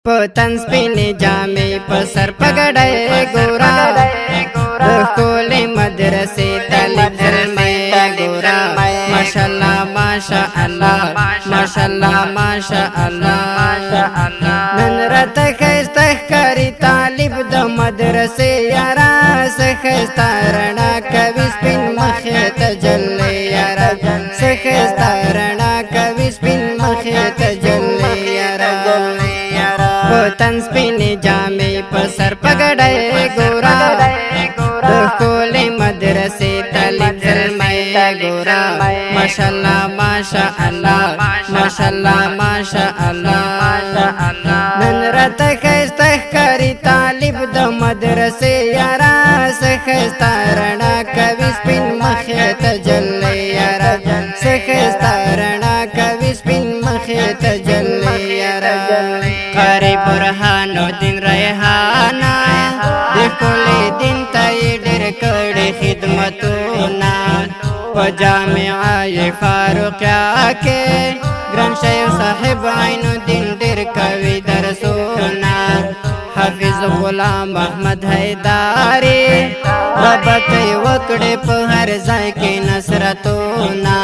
پتن سپینې جامې په سر پګړې ګورا ښکلې مدرسې طالب زلمۍ ګورا ماشاءالله ماشاءالله ماشاءالله ماشاءالله نن راته ښایسته ښکاري طالب د مدرسې یارا څه ښایسته رڼا کوي سپین مخې ته جلې یارا څه ښایسته رڼا کوي سپین مخې ته جلې یارا پتن سپینې جامې په سر پګړې ګورا ښکلې مدرسې طالب زلمۍ ګورا ماشاءالله ماشاءالله ماشاءالله ماشاءالله نن راته ښایسته ښکاري طالب د مدرسې یارا څه ښایسته رڼا کوي سپین مخې ته جلې یارا څه ښایسته رڼا کوي سپین مخې ته جلې یارا قاری برهان الدین ریحانه د ښکلي دین ته یې ډېر کړي خدمتونه په جامعه فاروقیه کې ګران شیخ صاحب عین الدین ډېر کوي درسونه حافظ غلام احمد حیداري ربط یې وکړې په هر ځای کې نصرتونه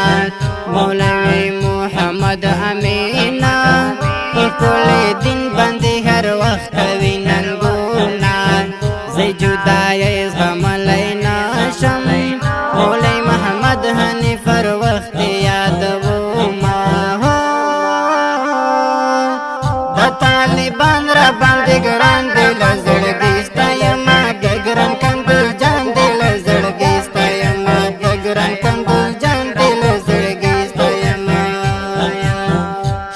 مولوي محمد امینا په ښکلي دین باندې هر وخت کوي ننګونه زه جدایۍ زغملی نشم مولوي محمد حنیف هر وخت یادومه د طالبان را باندې ګران دی له زړګي ستایمه د ګران کندل جان دی له زړګي ستایمه د ګران کندل جان دی له زړګي ستایمه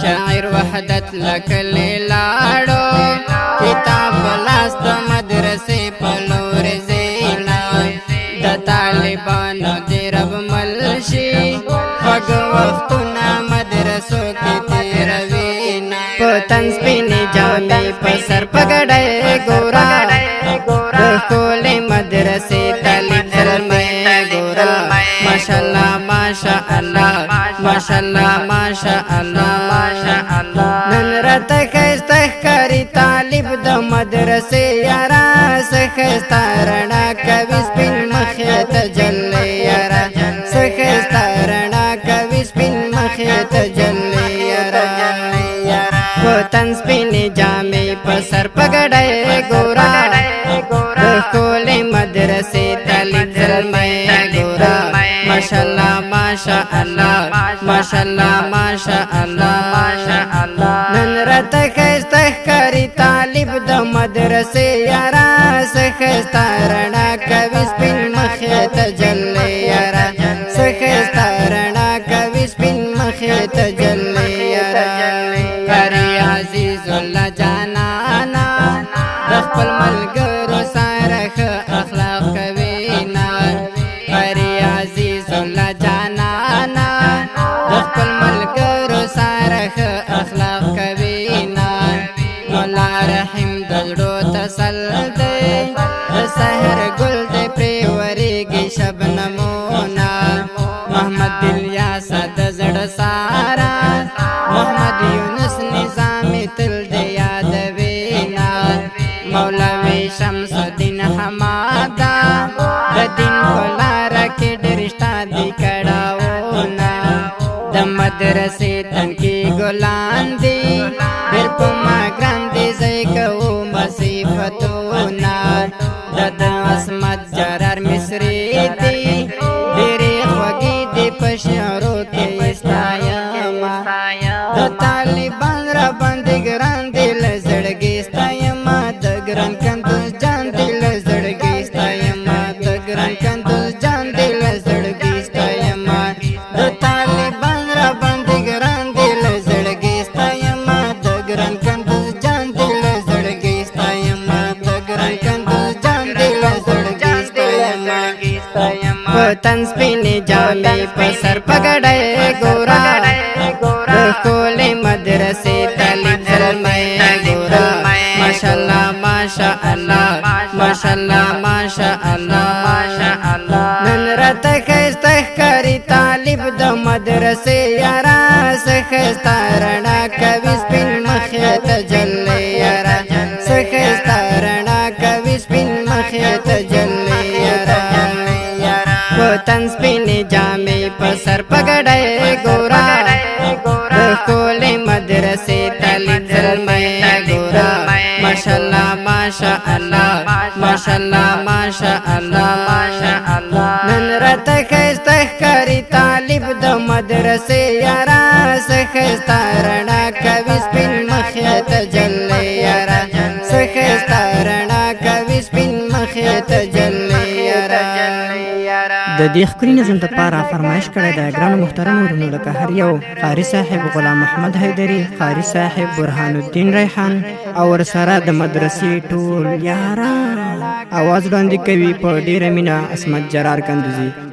شاعر وحدت لکلې لاړو کتاب لاس د مدرسې په لور زینا د طالبانو د رب ملشي خوږ وختونه مدرسو کې تېروينه پتن سپینې جامې په سر پګړې ګورا ښکلې مدرسې طالب زلمۍ ګورا ماشاءالله ماشاءالله ماشاءالله ماشاءالله نن راته ښایسته ښکاري طالب د مدرسې یارا څه ښایسته رڼا کوي سپین مخې ته جلې یارا څه ښایسته رڼا کوي سپین مخې ته جلې یارا پتن سپینې جامې په سر پګړې ګورا ښکلې مدرسې طالب زلمۍ ګورا ماشاءالله ماشاءالله ماشاءالله ماشاءالله نن راته ښایسته ښکاري طالب د مدرسې یارا څه ښایسته رڼا کوي سپین مخې ته جلې یارا څه ښایسته رڼا کوي سپین مخې ته جلې یارا قاری عزیز الله جانانا د خپل ملګرو سره ښه اخلاق کوي نه قاری عزیز الله جانانا د خپل ملګرو سره ښه اخلاق کوي نه مولا رحیم د زړو تسل دی د سحر ګل دی پرې ورېږي شبنمونه محمد الیاس د زړه سارا محمد یونس نظامي تل دی یادوي نه مولوي شمس الدین حماده د دین په لاره کې ډېر شته دي کړاوونه د مدرسې تنکي ګلان دي ډېر په ما ګران دي ځای کوو مصیفتونه د عصمت جرار مصري دي ډېرې خوږې دي په شعرو کې ستایمه د طالبان را باندې ګران دي له زړګي ستایمه د ګران کندوز جان دي له زړګي ستایمه د ګران کندوز جان دي له زړګي ستایمه د طالبان را باندې ګران دي له زړګي ستایمه د ګران کندوز جان دي له زړګي ستایمه د ګران کندوز جان دي له زړګي ستایمه پتن سپینې جامې په سر پګړې ګورا ښکلې مدرسې طالب زلمۍ ګورا ماشاءالله ماشاءالله ماشاءالله ماشاءالله نن راته ښایسته ښکاري طالب د مدرسې یارا څه ښایسته رڼا کوي سپین مخې ته جلې سخستا رڼا کوي سپین مخې تجلی یارا وطن سپینې جامې په سر پګړۍ ګورا د ښکلې مدرسې طالب زلمی ګورا ماشاءالله ماشاءالله ماشاءالله ماشاءالله نن راته ښایسته ښکاري طالب د مدرسې یارا ښایسته رڼا کوي سپین مخې تجلی یارا ښایسته رڼا کوي سپین مخې تجلی یارا د دې ښکلي نظم دپاره فرمایش کړی دی ګرانو محترمو ورونو لکه هر یو قاري صاحب غلام محمد حیدري قاري صاحب برهان الدین ریحان او ورسره د مدرسې ټول یاران اواز وړاندې کوي په ډېره مینه عصمت جرار کندوزي